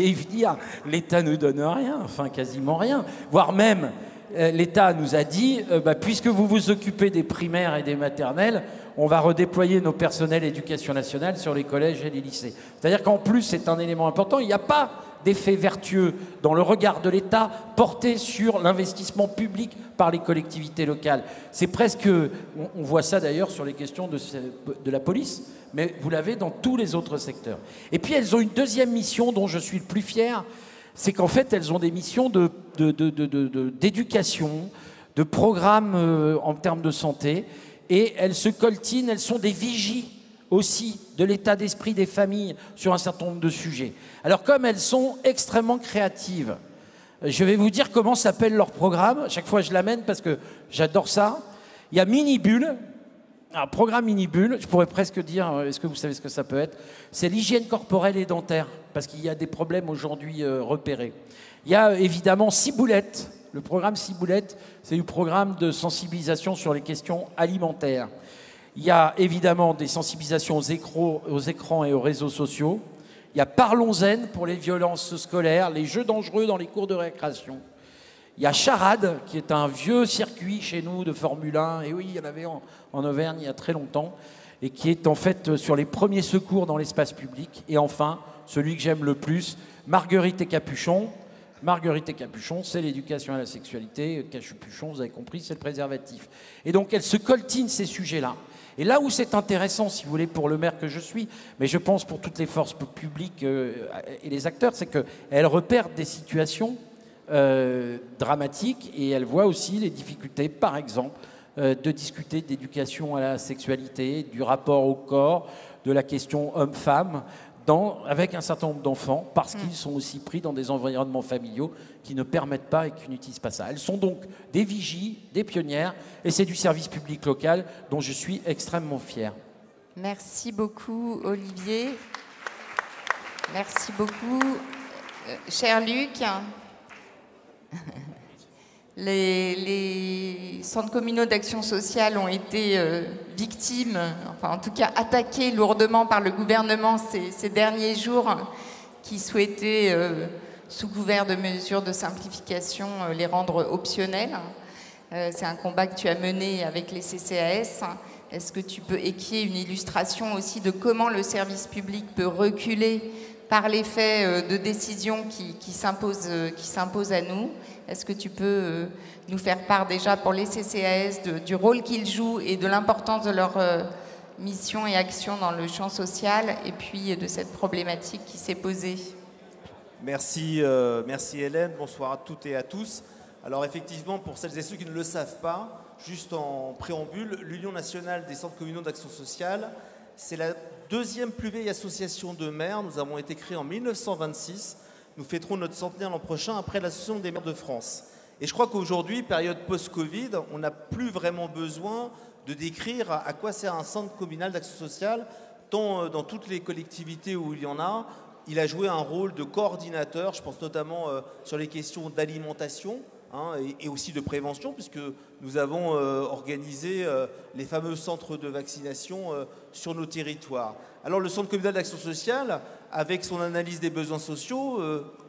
y venir. L'État nous donne rien, enfin quasiment rien. Voire même, l'État nous a dit, puisque vous vous occupez des primaires et des maternelles, on va redéployer nos personnels éducation nationale sur les collèges et les lycées. C'est-à-dire qu'en plus, c'est un élément important, il n'y a pas d'effet vertueux dans le regard de l'État porté sur l'investissement public par les collectivités locales. C'est presque, on voit ça d'ailleurs sur les questions de la police, mais vous l'avez dans tous les autres secteurs. Et puis elles ont une deuxième mission dont je suis le plus fier, c'est qu'en fait elles ont des missions d'éducation, de programmes en termes de santé, et elles se coltinent, elles sont des vigies aussi de l'état d'esprit des familles sur un certain nombre de sujets. Alors comme elles sont extrêmement créatives, je vais vous dire comment s'appelle leur programme. Chaque fois je l'amène parce que j'adore ça. Il y a Mini-Bulle, un programme Mini-Bulle, je pourrais presque dire, est-ce que vous savez ce que ça peut être? C'est l'hygiène corporelle et dentaire, parce qu'il y a des problèmes aujourd'hui repérés. Il y a évidemment Ciboulette. Le programme Ciboulette, c'est du programme de sensibilisation sur les questions alimentaires. Il y a évidemment des sensibilisations aux écrans et aux réseaux sociaux. Il y a Parlons Zen pour les violences scolaires, les jeux dangereux dans les cours de récréation. Il y a Charade, qui est un vieux circuit chez nous de Formule 1, et oui, il y en avait en Auvergne il y a très longtemps, et qui est en fait sur les premiers secours dans l'espace public. Et enfin, celui que j'aime le plus, Marguerite et Capuchon. Marguerite et Capuchon, c'est l'éducation à la sexualité. Capuchon, vous avez compris, c'est le préservatif. Et donc, elle se coltine ces sujets-là. Et là où c'est intéressant, si vous voulez, pour le maire que je suis, mais je pense pour toutes les forces publiques et les acteurs, c'est qu'elle repère des situations dramatiques et elle voit aussi les difficultés, par exemple, de discuter d'éducation à la sexualité, du rapport au corps, de la question homme-femme, avec un certain nombre d'enfants, parce qu'ils sont aussi pris dans des environnements familiaux qui ne permettent pas et qui n'utilisent pas ça. Elles sont donc des vigies, des pionnières, et c'est du service public local dont je suis extrêmement fier. Merci beaucoup, Olivier. Merci beaucoup, cher Luc. Les centres communaux d'action sociale ont été victimes, enfin en tout cas attaqués lourdement par le gouvernement ces derniers jours, qui souhaitait, sous couvert de mesures de simplification, les rendre optionnels. C'est un combat que tu as mené avec les CCAS. Est-ce que tu peux écrire une illustration aussi de comment le service public peut reculer par l'effet de décisions qui s'imposent à nous? Est-ce que tu peux nous faire part déjà pour les CCAS du rôle qu'ils jouent et de l'importance de leur mission et action dans le champ social, et puis de cette problématique qui s'est posée? Merci, merci Hélène, bonsoir à toutes et à tous. Alors effectivement, pour celles et ceux qui ne le savent pas, juste en préambule, l'Union nationale des centres communaux d'action sociale, c'est la deuxième plus vieille association de maires. Nous avons été créés en 1926. Nous fêterons notre centenaire l'an prochain après l'Association des maires de France. Et je crois qu'aujourd'hui, période post-Covid, on n'a plus vraiment besoin de décrire à quoi sert un centre communal d'action sociale, tant dans toutes les collectivités où il y en a, il a joué un rôle de coordinateur, je pense notamment sur les questions d'alimentation, et aussi de prévention, puisque nous avons organisé les fameux centres de vaccination sur nos territoires. Alors le Centre communal d'action sociale, avec son analyse des besoins sociaux,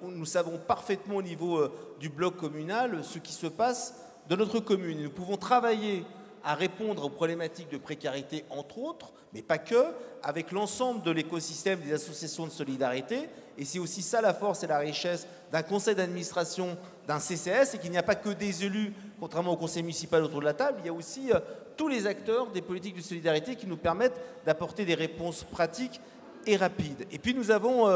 nous savons parfaitement au niveau du bloc communal ce qui se passe dans notre commune. Et nous pouvons travailler à répondre aux problématiques de précarité, entre autres, mais pas que, avec l'ensemble de l'écosystème des associations de solidarité. Et c'est aussi ça la force et la richesse d'un conseil d'administration d'un CCAS, c'est qu'il n'y a pas que des élus, contrairement au conseil municipal autour de la table, il y a aussi tous les acteurs des politiques de solidarité qui nous permettent d'apporter des réponses pratiques et rapides. Et puis nous avons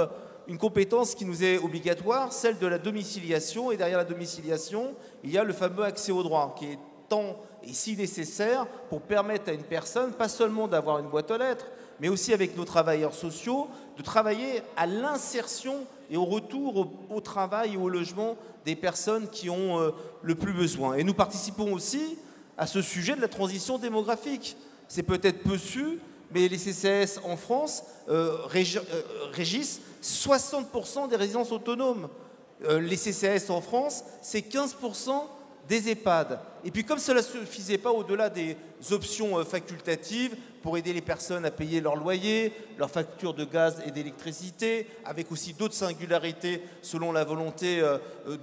une compétence qui nous est obligatoire, celle de la domiciliation, et derrière la domiciliation, il y a le fameux accès au droit, qui est tant et si nécessaire pour permettre à une personne, pas seulement d'avoir une boîte aux lettres, mais aussi avec nos travailleurs sociaux, de travailler à l'insertion et au retour au travail et au logement des personnes qui ont le plus besoin. Et nous participons aussi à ce sujet de la transition démographique. C'est peut-être peu su, mais les CCAS en France régissent 60% des résidences autonomes. Les CCAS en France, c'est 15% des EHPAD. Et puis comme cela ne suffisait pas au-delà des options facultatives pour aider les personnes à payer leur loyer, leurs factures de gaz et d'électricité, avec aussi d'autres singularités selon la volonté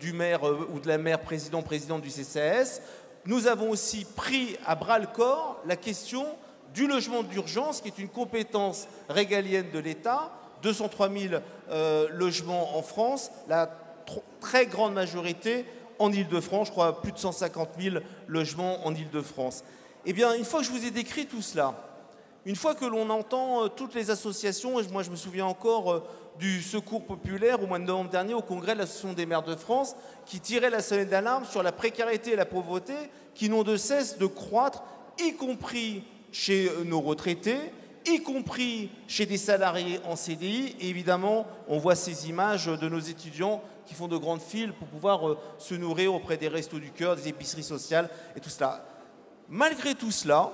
du maire ou de la maire présidente du CCAS, nous avons aussi pris à bras-le-corps la question du logement d'urgence, qui est une compétence régalienne de l'État, 203 000 logements en France, la très grande majorité en Île-de-France, je crois plus de 150 000 logements en Île-de-France. Eh bien, une fois que je vous ai décrit tout cela, Une fois que l'on entend toutes les associations, et moi je me souviens encore du Secours populaire au mois de novembre dernier au congrès de l'Association des maires de France, qui tirait la sonnette d'alarme sur la précarité et la pauvreté qui n'ont de cesse de croître, y compris chez nos retraités, y compris chez des salariés en CDI. Et évidemment, on voit ces images de nos étudiants qui font de grandes files pour pouvoir se nourrir auprès des restos du cœur, des épiceries sociales et tout cela. Malgré tout cela,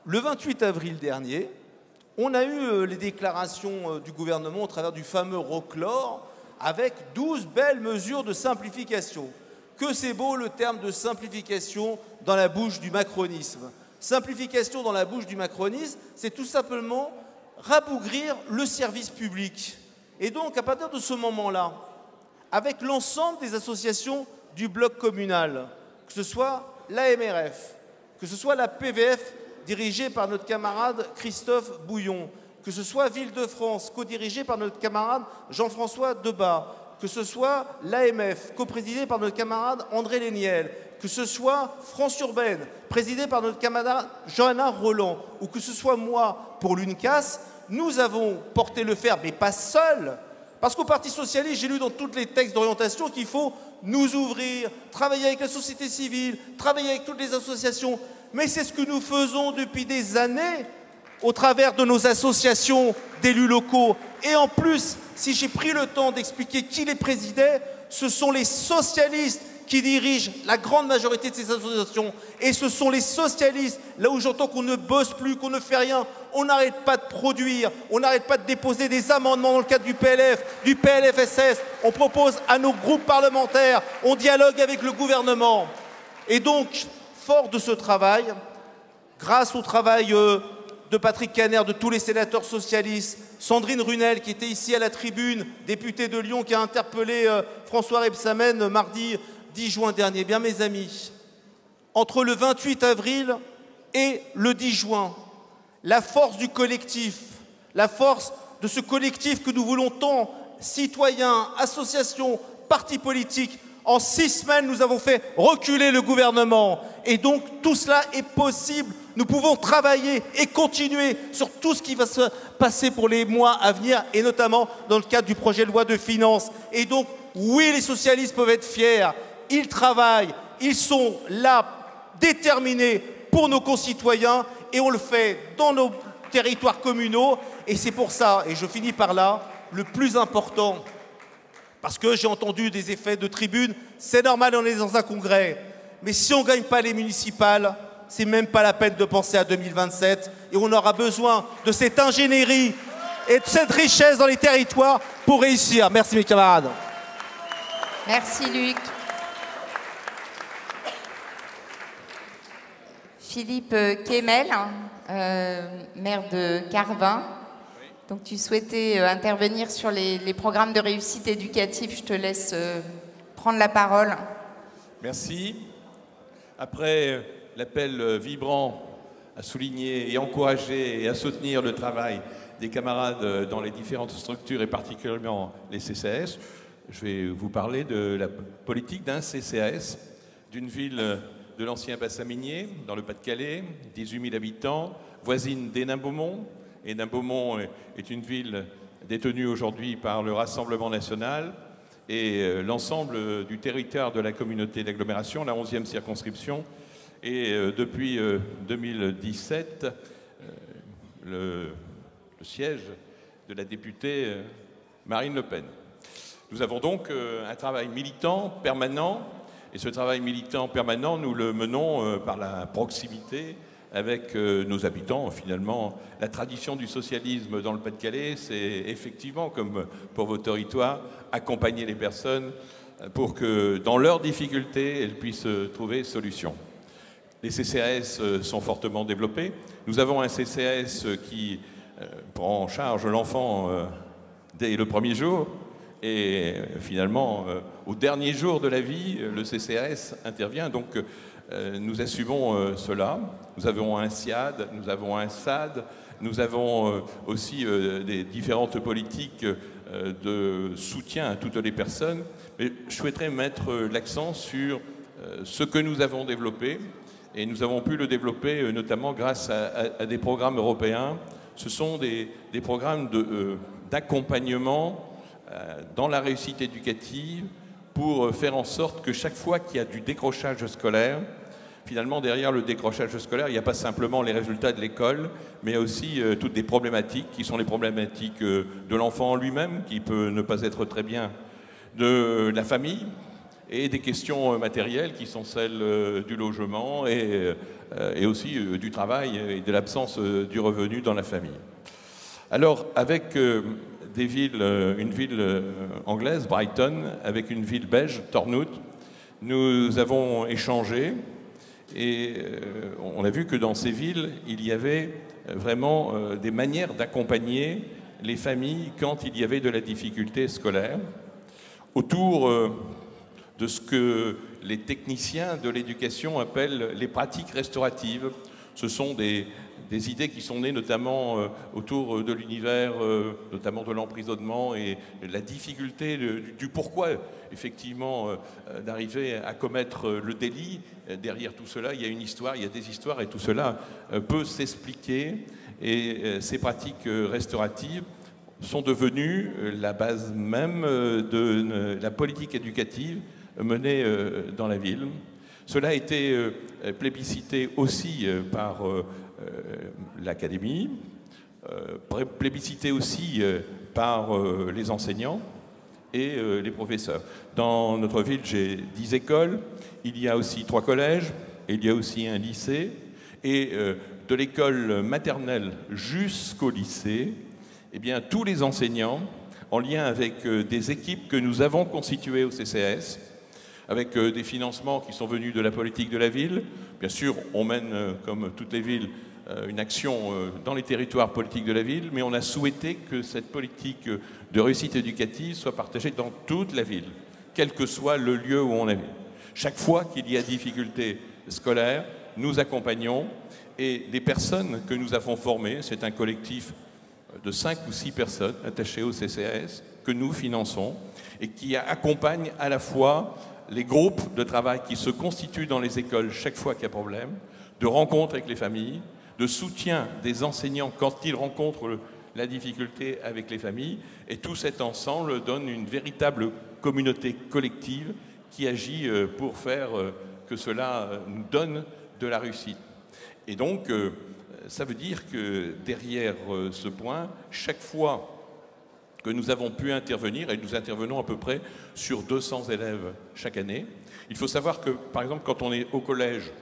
le 28 avril dernier, on a eu les déclarations du gouvernement au travers du fameux Roclore avec 12 belles mesures de simplification. Que c'est beau le terme de simplification dans la bouche du macronisme. Simplification dans la bouche du macronisme, c'est tout simplement rabougrir le service public. Et donc, à partir de ce moment-là, avec l'ensemble des associations du bloc communal, que ce soit l'AMRF, que ce soit la PVF dirigée par notre camarade Christophe Bouillon, que ce soit Ville-de-France, co-dirigée par notre camarade Jean-François Debat, que ce soit l'AMF, co-présidée par notre camarade André Léniel, que ce soit France Urbaine, présidée par notre camarade Johanna Roland, ou que ce soit moi pour l'UNCAS, nous avons porté le fer, mais pas seul. Parce qu'au Parti Socialiste, j'ai lu dans tous les textes d'orientation qu'il faut nous ouvrir, travailler avec la société civile, travailler avec toutes les associations. Mais c'est ce que nous faisons depuis des années au travers de nos associations d'élus locaux. Et en plus, si j'ai pris le temps d'expliquer qui les présidait, ce sont les socialistes qui dirigent la grande majorité de ces associations. Et ce sont les socialistes, là où j'entends qu'on ne bosse plus, qu'on ne fait rien, on n'arrête pas de produire, on n'arrête pas de déposer des amendements dans le cadre du PLF, du PLFSS, on propose à nos groupes parlementaires, on dialogue avec le gouvernement. Et donc, fort de ce travail, grâce au travail de Patrick Caner, de tous les sénateurs socialistes, Sandrine Runel, qui était ici à la tribune, députée de Lyon, qui a interpellé François Rebsamen mardi 10 juin dernier. Bien, mes amis, entre le 28 avril et le 10 juin, la force du collectif, la force de ce collectif que nous voulons tant, citoyens, associations, partis politiques, en 6 semaines, nous avons fait reculer le gouvernement. Et donc, tout cela est possible. Nous pouvons travailler et continuer sur tout ce qui va se passer pour les mois à venir, et notamment dans le cadre du projet de loi de finances. Et donc, oui, les socialistes peuvent être fiers. Ils travaillent, ils sont là, déterminés pour nos concitoyens, et on le fait dans nos territoires communaux. Et c'est pour ça, et je finis par là, le plus important, parce que j'ai entendu des effets de tribune, c'est normal, on est dans un congrès. Mais si on ne gagne pas les municipales, c'est même pas la peine de penser à 2027. Et on aura besoin de cette ingénierie et de cette richesse dans les territoires pour réussir. Merci mes camarades. Merci Luc. Philippe Kemel, maire de Carvin. Donc tu souhaitais intervenir sur les programmes de réussite éducative. Je te laisse prendre la parole. Merci. Après l'appel vibrant à souligner et encourager et à soutenir le travail des camarades dans les différentes structures et particulièrement les CCAS, je vais vous parler de la politique d'un CCAS, d'une ville de l'ancien bassin minier, dans le Pas-de-Calais, 18 000 habitants, voisine d'Hénin-Beaumont. Hénin-Beaumont est une ville détenue aujourd'hui par le Rassemblement national et l'ensemble du territoire de la communauté d'agglomération, la 11e circonscription. Et depuis 2017, le siège de la députée Marine Le Pen. Nous avons donc un travail militant permanent, et ce travail militant permanent, nous le menons par la proximité avec nos habitants. Finalement, la tradition du socialisme dans le Pas-de-Calais, c'est effectivement, comme pour vos territoires, accompagner les personnes pour que, dans leurs difficultés, elles puissent trouver solution. Les CCAS sont fortement développés. Nous avons un CCAS qui prend en charge l'enfant dès le premier jour. Et finalement, au dernier jour de la vie, le CCAS intervient. Donc, nous assumons cela. Nous avons un SIAD, nous avons un SAD, nous avons aussi des différentes politiques de soutien à toutes les personnes. Mais je souhaiterais mettre l'accent sur ce que nous avons développé Et nous avons pu le développer notamment grâce à des programmes européens. Ce sont des programmes d'accompagnement dans la réussite éducative pour faire en sorte que chaque fois qu'il y a du décrochage scolaire, finalement derrière le décrochage scolaire, il n'y a pas simplement les résultats de l'école, mais il y a aussi toutes des problématiques qui sont les problématiques de l'enfant lui-même, qui peut ne pas être très bien, de la famille, et des questions matérielles qui sont celles du logement et aussi du travail et de l'absence du revenu dans la famille. Alors, avec une ville anglaise, Brighton, avec une ville belge, Turnhout, nous avons échangé et on a vu que dans ces villes, il y avait vraiment des manières d'accompagner les familles quand il y avait de la difficulté scolaire autour de ce que les techniciens de l'éducation appellent les pratiques restauratives. Ce sont des idées qui sont nées notamment autour de l'univers, notamment de l'emprisonnement et la difficulté du pourquoi, effectivement, d'arriver à commettre le délit. Derrière tout cela, il y a une histoire, il y a des histoires et tout cela peut s'expliquer. Et ces pratiques restauratives sont devenues la base même de la politique éducative menée dans la ville. Cela a été plébiscité aussi par l'académie, plébiscité aussi par les enseignants et les professeurs. Dans notre ville, j'ai 10 écoles, il y a aussi 3 collèges, et il y a aussi un lycée, et de l'école maternelle jusqu'au lycée, eh bien, tous les enseignants, en lien avec des équipes que nous avons constituées au CCAS, avec des financements qui sont venus de la politique de la ville. Bien sûr, on mène, comme toutes les villes, une action dans les territoires politiques de la ville, mais on a souhaité que cette politique de réussite éducative soit partagée dans toute la ville, quel que soit le lieu où on est. Chaque fois qu'il y a difficulté scolaire, nous accompagnons, et les personnes que nous avons formées, c'est un collectif de 5 ou 6 personnes attachées au CCAS, que nous finançons, et qui accompagnent à la fois les groupes de travail qui se constituent dans les écoles chaque fois qu'il y a problème, de rencontres avec les familles, de soutien des enseignants quand ils rencontrent la difficulté avec les familles. Et tout cet ensemble donne une véritable communauté collective qui agit pour faire que cela nous donne de la réussite. Et donc, ça veut dire que derrière ce point, chaque fois que nous avons pu intervenir, et nous intervenons à peu près sur 200 élèves chaque année. Il faut savoir que, par exemple, quand on est au collège,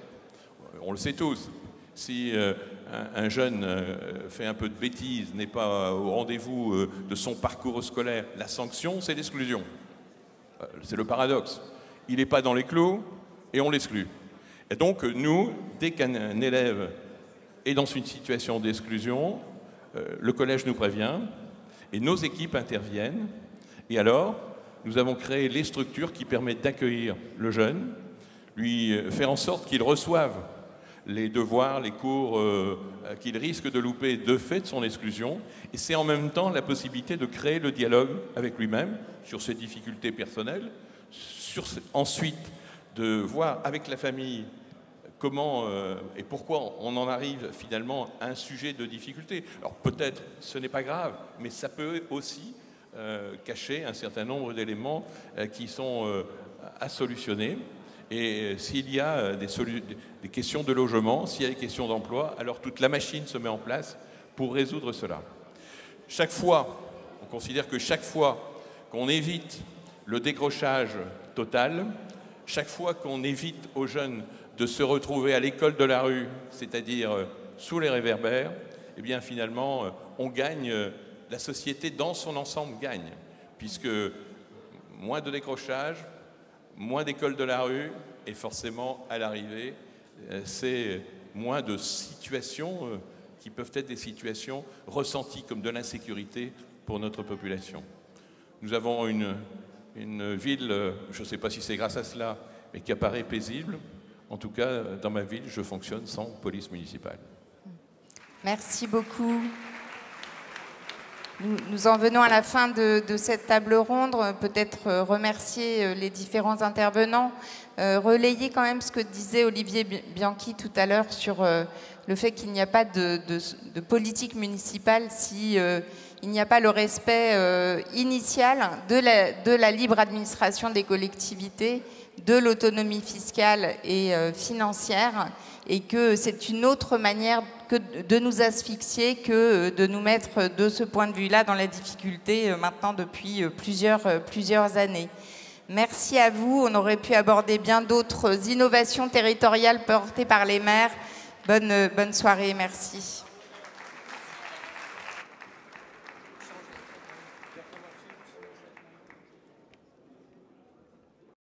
on le sait tous, si un jeune fait un peu de bêtises, n'est pas au rendez-vous de son parcours scolaire, la sanction, c'est l'exclusion. C'est le paradoxe. Il n'est pas dans les clous et on l'exclut. Et donc, nous, dès qu'un élève est dans une situation d'exclusion, le collège nous prévient, et nos équipes interviennent. Et alors, nous avons créé les structures qui permettent d'accueillir le jeune, lui faire en sorte qu'il reçoive les devoirs, les cours qu'il risque de louper de fait de son exclusion. Et c'est en même temps la possibilité de créer le dialogue avec lui-même sur ses difficultés personnelles, ensuite de voir avec la famille comment et pourquoi on en arrive finalement à un sujet de difficulté. Alors peut-être ce n'est pas grave, mais ça peut aussi cacher un certain nombre d'éléments qui sont à solutionner. Et s'il y a des questions de logement, s'il y a des questions d'emploi, alors toute la machine se met en place pour résoudre cela. Chaque fois, on considère que chaque fois qu'on évite le décrochage total, chaque fois qu'on évite aux jeunes de se retrouver à l'école de la rue, c'est-à-dire sous les réverbères, eh bien finalement, on gagne, la société dans son ensemble gagne, puisque moins de décrochage, moins d'écoles de la rue, et forcément, à l'arrivée, c'est moins de situations qui peuvent être des situations ressenties comme de l'insécurité pour notre population. Nous avons une ville, je ne sais pas si c'est grâce à cela, mais qui apparaît paisible. En tout cas, dans ma ville, je fonctionne sans police municipale. Merci beaucoup. Nous en venons à la fin de cette table ronde. Peut-être remercier les différents intervenants. Relayer quand même ce que disait Olivier Bianchi tout à l'heure sur le fait qu'il n'y a pas de politique municipale si il n'y a pas le respect initial de la libre administration des collectivités, de l'autonomie fiscale et financière, et que c'est une autre manière que de nous asphyxier que de nous mettre de ce point de vue-là dans la difficulté maintenant depuis plusieurs années. Merci à vous. On aurait pu aborder bien d'autres innovations territoriales portées par les maires. Bonne soirée, merci.